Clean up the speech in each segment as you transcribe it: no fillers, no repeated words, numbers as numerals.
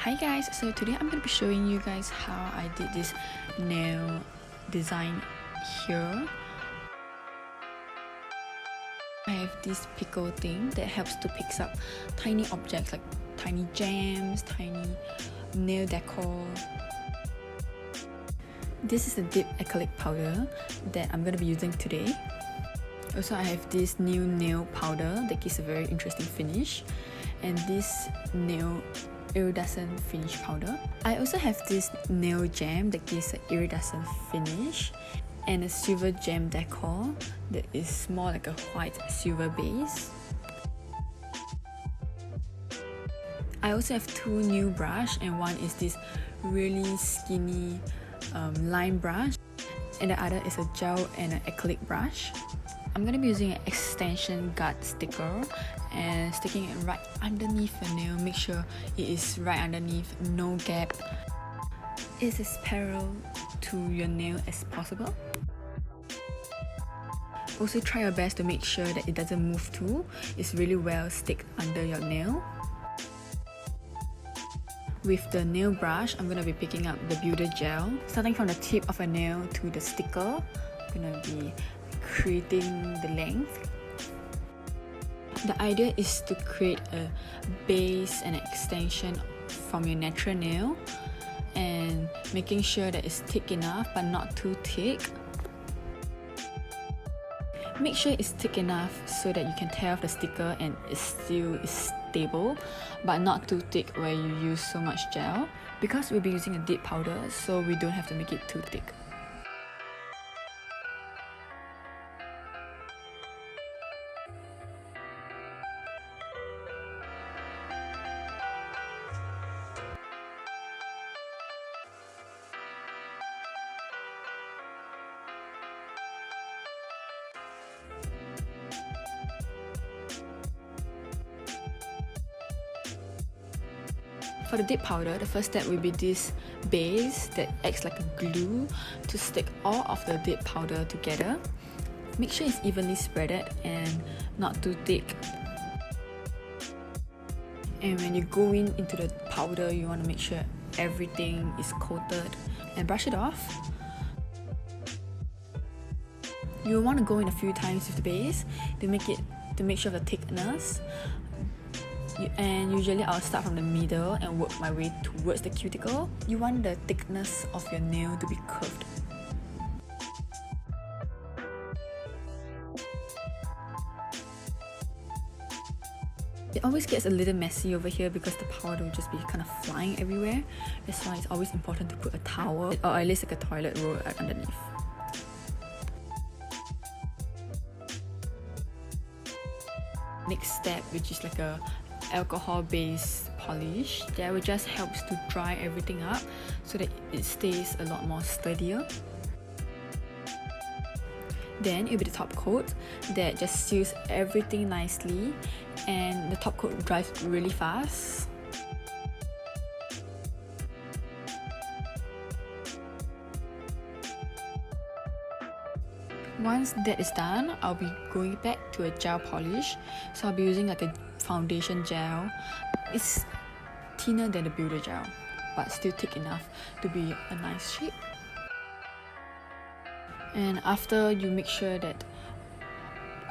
Hi guys, so today I'm going to be showing you guys how I did this nail design here. I have this pickle thing that helps to pick up tiny objects like tiny gems, tiny nail decor. This is the dip acrylic powder that I'm going to be using today. Also, I have this new nail powder that gives a very interesting finish, and this nail iridescent finish powder. I also have this nail gem that gives an iridescent finish, and a silver gem decor that is more like a white silver base. I also have two new brush, and one is this really skinny line brush, and the other is a gel and an acrylic brush. I'm going to be using an extension guard sticker and sticking it right underneath the nail. Make sure it is right underneath, no gap. It's as parallel to your nail as possible. Also try your best to make sure that it doesn't move too. It's really well stick under your nail. With the nail brush, I'm going to be picking up the builder gel. Starting from the tip of a nail to the sticker, I'm going to be creating the length. The idea is to create a base and an extension from your natural nail, and making sure that it's thick enough but not too thick. Make sure it's thick enough so that you can tear off the sticker and it still is stable, but not too thick where you use so much gel, because we'll be using a dip powder, so we don't have to make it too thick. For the dip powder, the first step will be this base that acts like a glue to stick all of the dip powder together. Make sure it's evenly spreaded and not too thick. And when you go into the powder, you want to make sure everything is coated and brush it off. You want to go in a few times with the base to make sure of the thickness. And usually I'll start from the middle and work my way towards the cuticle. You want the thickness of your nail to be curved. It always gets a little messy over here because the powder will just be kind of flying everywhere. That's why it's always important to put a towel or at least like a toilet roll underneath. Next step, which is like a alcohol-based polish, that will just helps to dry everything up so that it stays a lot more sturdier. Then it'll be the top coat that just seals everything nicely, and the top coat dries really fast. Once that is done, I'll be going back to a gel polish. So I'll be using like a foundation gel. It's thinner than the builder gel, but still thick enough to be a nice shape. And after you make sure that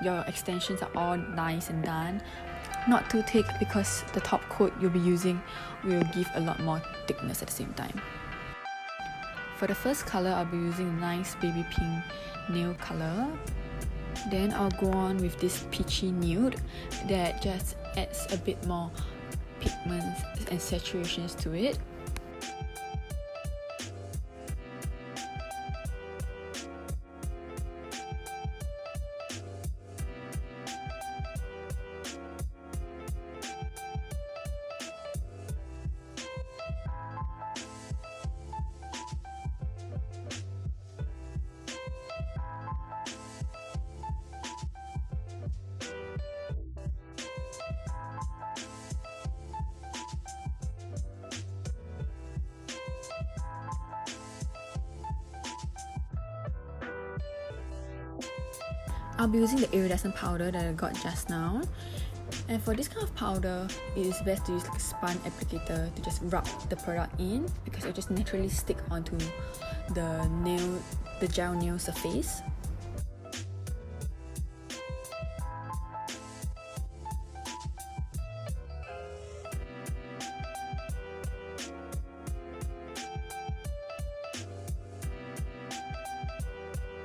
your extensions are all nice and done, not too thick, because the top coat you'll be using will give a lot more thickness at the same time. For the first color, I'll be using a nice baby pink nail color. Then I'll go on with this peachy nude that just adds a bit more pigments and saturations to it. I'll be using the iridescent powder that I got just now, And for this kind of powder, it is best to use like a sponge applicator to just rub the product in, because it will just naturally stick onto the gel nail surface.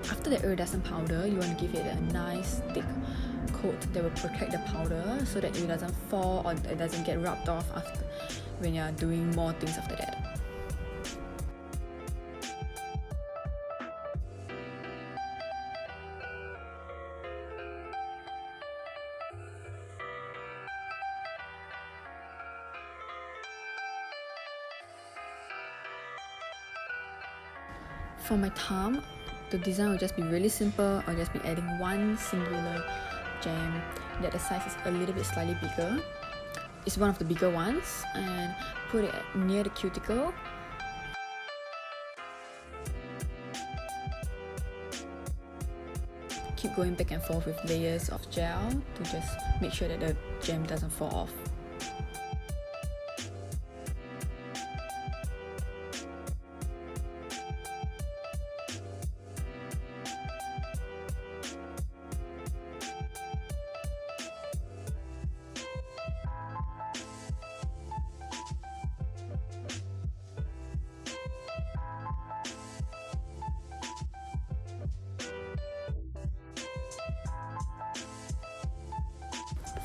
After the iridescent powder, you want to give it a nice thick coat that will protect the powder so that it doesn't fall or it doesn't get rubbed off when you're doing more things after that. For my thumb, the design will just be really simple. I'll just be adding one singular gem that the size is a little bit slightly bigger. It's one of the bigger ones, and put it near the cuticle. Keep going back and forth with layers of gel to just make sure that the gem doesn't fall off.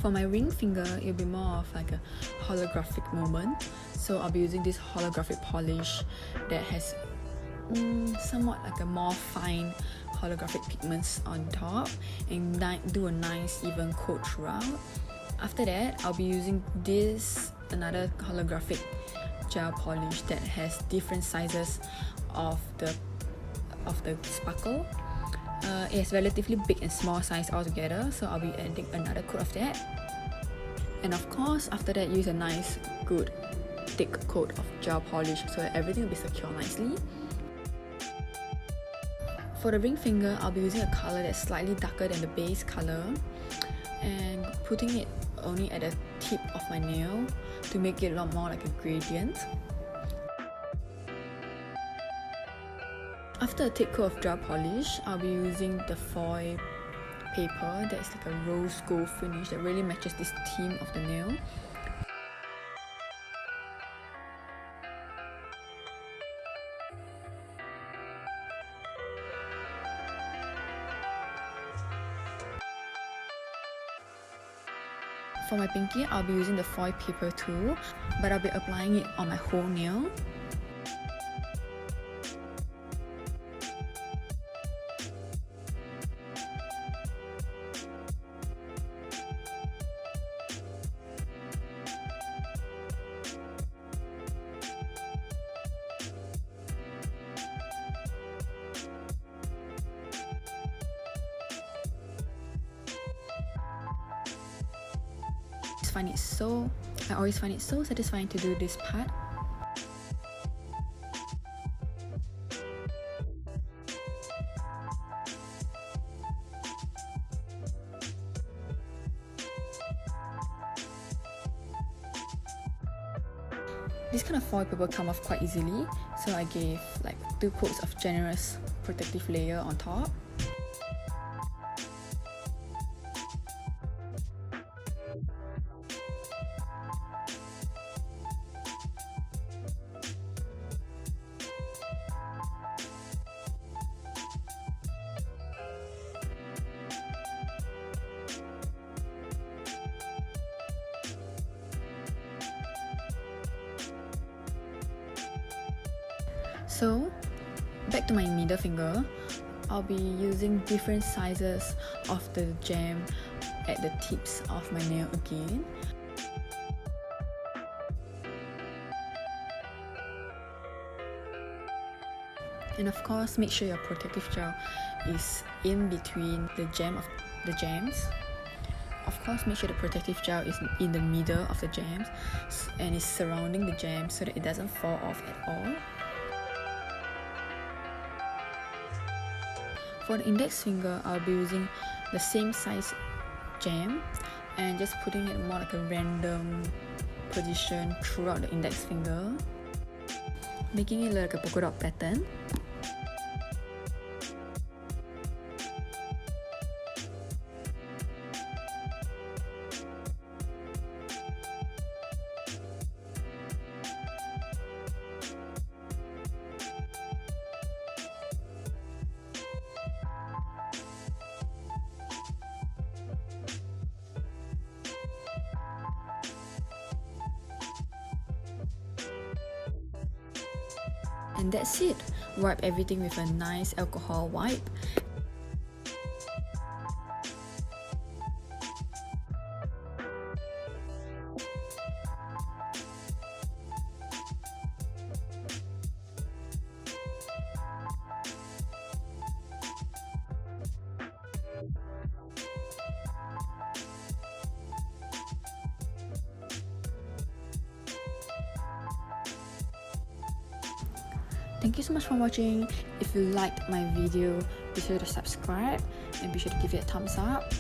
For my ring finger, it'll be more of like a holographic moment. So I'll be using this holographic polish that has somewhat like a more fine holographic pigments on top, and do a nice even coat throughout. After that, I'll be using another holographic gel polish that has different sizes of the sparkle. It has relatively big and small size altogether, so I'll be adding another coat of that. And of course, after that, use a nice, good, thick coat of gel polish so that everything will be secure nicely. For the ring finger, I'll be using a color that's slightly darker than the base color and putting it only at the tip of my nail to make it a lot more like a gradient. After a thick coat of gel polish, I'll be using the foil paper that's like a rose gold finish that really matches this theme of the nail. For my pinky, I'll be using the foil paper too, but I'll be applying it on my whole nail. I always find it so satisfying to do this part. This kind of foil paper come off quite easily, so I gave like 2 coats of generous protective layer on top. So, back to my middle finger, I'll be using different sizes of the gem at the tips of my nail again. And of course, make sure your protective gel is in between the gems. Of course, make sure the protective gel is in the middle of the gems and is surrounding the gem so that it doesn't fall off at all. For the index finger, I'll be using the same size gem and just putting it more like a random position throughout the index finger, making it like a polka dot pattern. And that's it. Wipe everything with a nice alcohol wipe. Thank you so much for watching. If you liked my video, be sure to subscribe and be sure to give it a thumbs up.